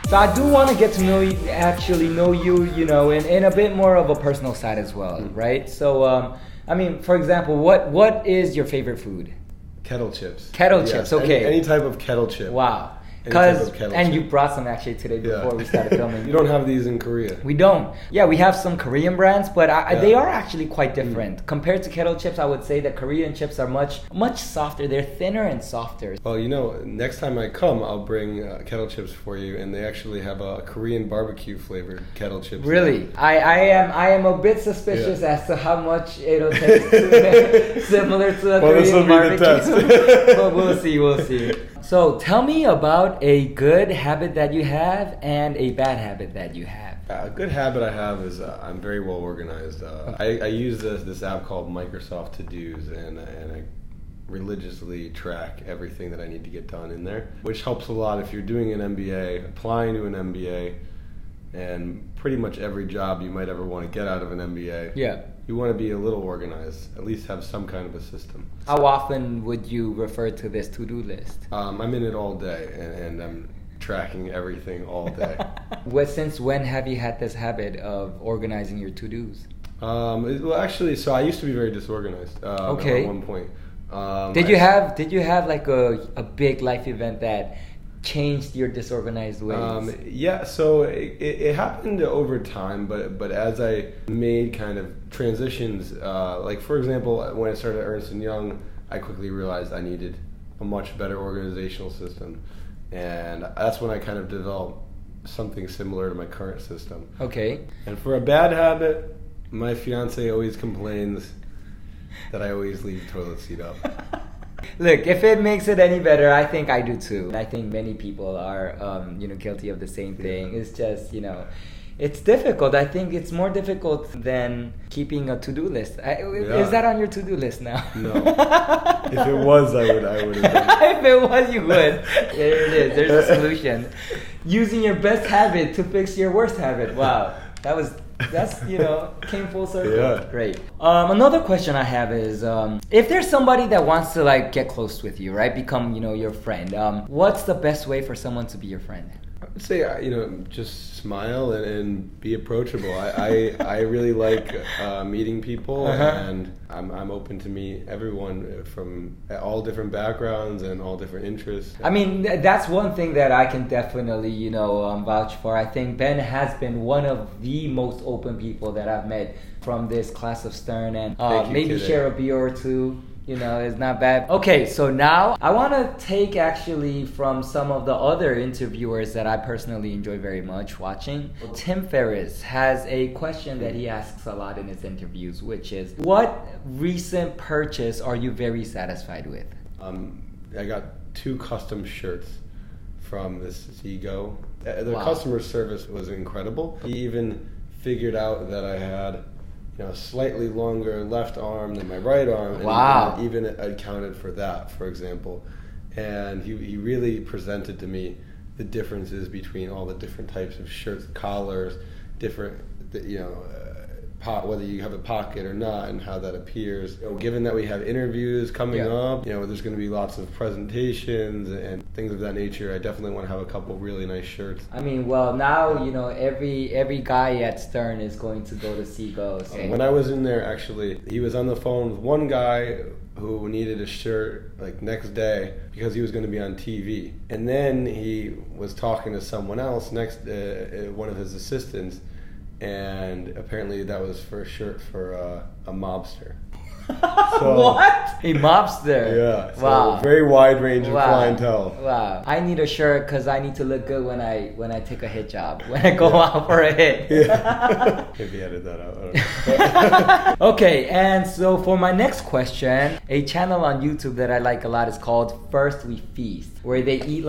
So I do want to get to know you, in a bit more of a personal side as well, right? So, for example, what is your favorite food? Kettle chips. Kettle chips, okay. Any type of kettle chip. Wow. You brought some actually today before we started filming. You don't have these in Korea. We don't. Yeah, we have some Korean brands, but they are actually quite different. Compared to kettle chips, I would say that Korean chips are much softer. They're thinner and softer. Well, next time I come, I'll bring kettle chips for you, and they actually have a Korean barbecue flavored kettle chips. Really? I am a bit suspicious as to how much it'll taste similar to a Korean barbecue. But we'll see. So tell me about a good habit that you have and a bad habit that you have. A good habit I have is I'm very well organized. I use this app called Microsoft To-Dos, and I religiously track everything that I need to get done in there, which helps a lot if you're doing an MBA, applying to an MBA, and pretty much every job you might ever want to get out of an MBA. Yeah. You want to be a little organized, at least have some kind of a system. How often would you refer to this to-do list? I'm in it all day, and I'm tracking everything all day. Since when have you had this habit of organizing your to-dos? Well, actually, so I used to be very disorganized at one point. Did you have like a big life event that changed your disorganized ways? Yeah, so it happened over time, but as I made kind of transitions, like for example, when I started at Earnst&Young, I quickly realized I needed a much better organizational system, and that's when I kind of developed something similar to my current system. Okay. And for a bad habit, my fiance always complains that I always leave the toilet seat up. Look, if it makes it any better, I think I do too. I think many people are, guilty of the same thing. It's just, it's difficult. I think it's more difficult than keeping a to-do list. Is that on your to-do list now? No. If it was, I would have done. If it was, you would. There it is. There's a solution. Using your best habit to fix your worst habit. Wow. That's came full circle. Yeah. Great. Another question I have is, if there's somebody that wants to get close with you, right? Become, your friend. What's the best way for someone to be your friend? I would say, just smile and be approachable. I really like meeting people, and I'm open to meet everyone from all different backgrounds and all different interests. I mean, that's one thing that I can definitely, vouch for. I think Ben has been one of the most open people that I've met from this class of Stern, and maybe Kidae. Share a beer or two. It's not bad. Okay, so now I want to take actually from some of the other interviewers that I personally enjoy very much watching. Tim Ferriss has a question that he asks a lot in his interviews, which is, what recent purchase are you very satisfied with? I got 2 custom shirts from this Zigo. The customer service was incredible. He even figured out that I had slightly longer left arm than my right arm, and even accounted for that, for example. And he really presented to me the differences between all the different types of shirts, collars, different, whether you have a pocket or not, and how that appears. Given that we have interviews coming up, there's going to be lots of presentations and things of that nature. I definitely want to have a couple really nice shirts. I mean, well, now every guy at Stern is going to go to Zigo. So. When I was in there, actually, he was on the phone with one guy who needed a shirt next day because he was going to be on TV, and then he was talking to someone else next, one of his assistants. And apparently that was for a shirt for a mobster. So, what? A mobster? Yeah. So wow. Very wide range of clientele. Wow. I need a shirt because I need to look good when I take a hit job. When I go out for a hit. Yeah. Maybe edit that out. I don't know. Okay, and so for my next question, a channel on YouTube that I like a lot is called First We Feast, where they eat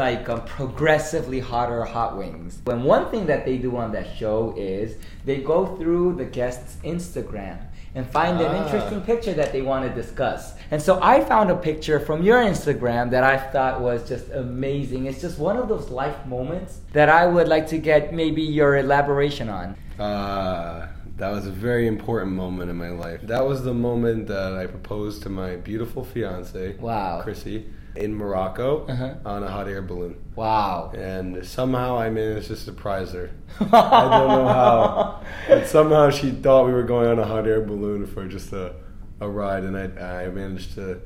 progressively hotter hot wings. And one thing that they do on that show is they go through the guest's Instagram and find an interesting picture that they want to discuss. And so I found a picture from your Instagram that I thought was just amazing. It's just one of those life moments that I would like to get maybe your elaboration on. That was a very important moment in my life. That was the moment that I proposed to my beautiful fiance, wow. Chrissie. in Morocco on a hot air balloon. Wow. And somehow I managed to surprise her. I don't know how, but somehow she thought we were going on a hot air balloon for just a ride, and I managed to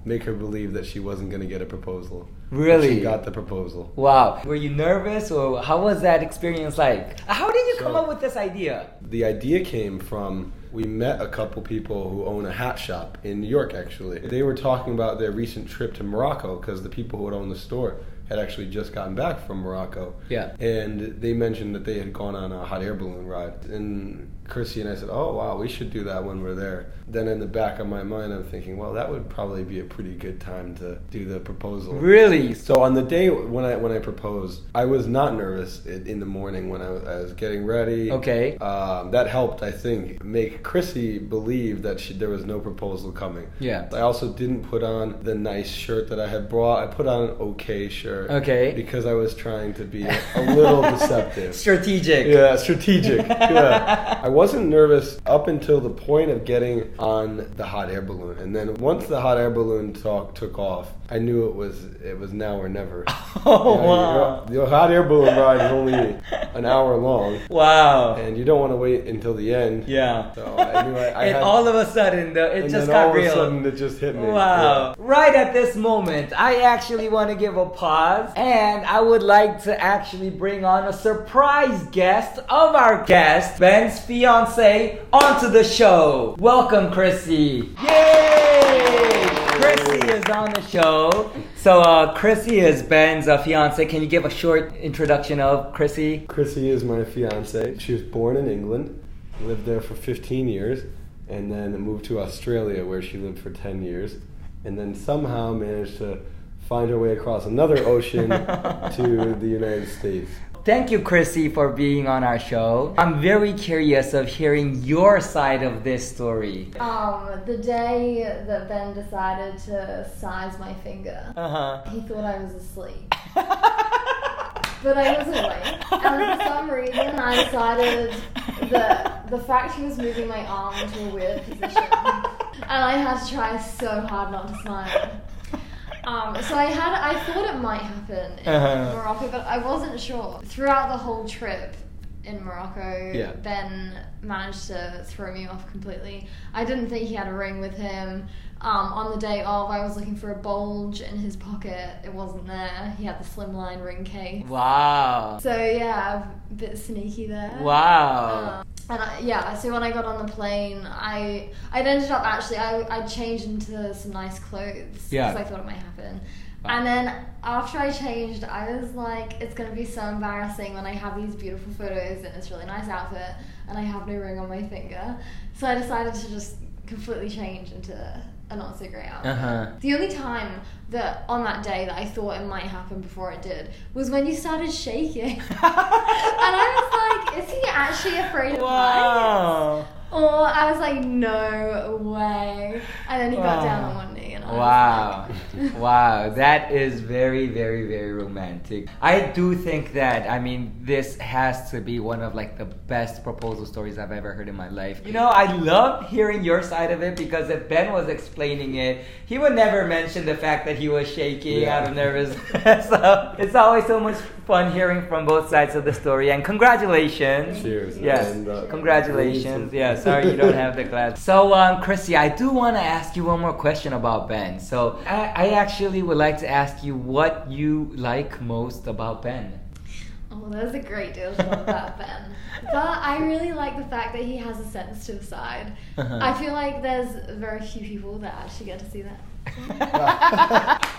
make her believe that she wasn't going to get a proposal. Really? But she got the proposal. Wow. Were you nervous, or how was that experience like? How did you come up with this idea? The idea came from, we met a couple people who own a hat shop in New York, actually. They were talking about their recent trip to Morocco because the people who had owned the store had actually just gotten back from Morocco. Yeah. And they mentioned that they had gone on a hot air balloon ride. And Chrissie and I said, oh, wow, we should do that when we're there. Then in the back of my mind, I'm thinking, well, that would probably be a pretty good time to do the proposal. Really? So on the day when I proposed, I was not nervous in the morning when I was getting ready. Okay. That helped, I think, make Chrissie believe that there was no proposal coming. Yeah. I also didn't put on the nice shirt that I had brought. I put on an okay shirt. Okay. Because I was trying to be a little deceptive. Strategic. Yeah, strategic. Yeah. I wasn't nervous up until the point of getting on the hot air balloon. And then once the hot air balloon took off, I knew it was now or never. Wow. The hot air balloon ride is only an hour long. Wow. And you don't want to wait until the end. Yeah. So I knew I had, all of a sudden, it just got real. All of a sudden, it just hit me. Wow. Yeah. Right at this moment, I actually want to give a pause, and I would like to actually bring on a surprise guest of our guest, Ben's fiance, onto the show. Welcome, Chrissie. Yay! Chrissie is on the show. So Chrissie is Ben's fiance. Can you give a short introduction of Chrissie? Chrissie is my fiance. She was born in England, lived there for 15 years, and then moved to Australia where she lived for 10 years, and then somehow managed to find her way across another ocean to the United States. Thank you, Chrissie, for being on our show. I'm very curious of hearing your side of this story. The day that Ben decided to size my finger, he thought I was asleep. But I was awake. And for some reason, I decided that the fact he was moving my arm into a weird position, and I had to try so hard not to smile. So I thought it might happen in Morocco, but I wasn't sure. Throughout the whole trip in Morocco, Ben managed to throw me off completely. I didn't think he had a ring with him. On the day of, I was looking for a bulge in his pocket. It wasn't there. He had the slimline ring case. Wow. So yeah, a bit sneaky there. Wow. So when I got on the plane, I'd ended up actually, I changed into some nice clothes because I thought it might happen. And then after I changed, I was like, it's going to be so embarrassing when I have these beautiful photos in this really nice outfit and I have no ring on my finger. So I decided to just completely change into a not so great outfit. The only time that on that day that I thought it might happen before it did was when you started shaking. And I was like, is he actually afraid of heights? Or I was like, no way. And then he got down on one knee and I was like... Wow, that is very, very, very romantic. I do think that, I mean, this has to be one of like the best proposal stories I've ever heard in my life. You know, I love hearing your side of it because if Ben was explaining it, he would never mention the fact that he was shaking out of nervousness. So it's always so much fun hearing from both sides of the story. And congratulations. Cheers. Yes, and, congratulations. Yeah, sorry you don't have the glass. So, Chrissie, I do want to ask you one more question about Ben. So I actually would like to ask you what you like most about Ben. Oh, there's a great deal to love about Ben. But I really like the fact that he has a sensitive side. I feel like there's very few people that actually get to see that.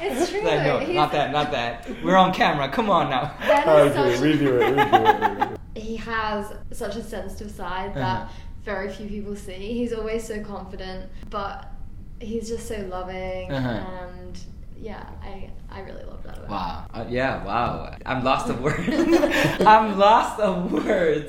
It's true. No, not that. We're on camera. Come on now. Review it. He has such a sensitive side that very few people see. He's always so confident, but he's just so loving and I really love that about him. Wow. Wow. I'm lost of words. I'm lost of words.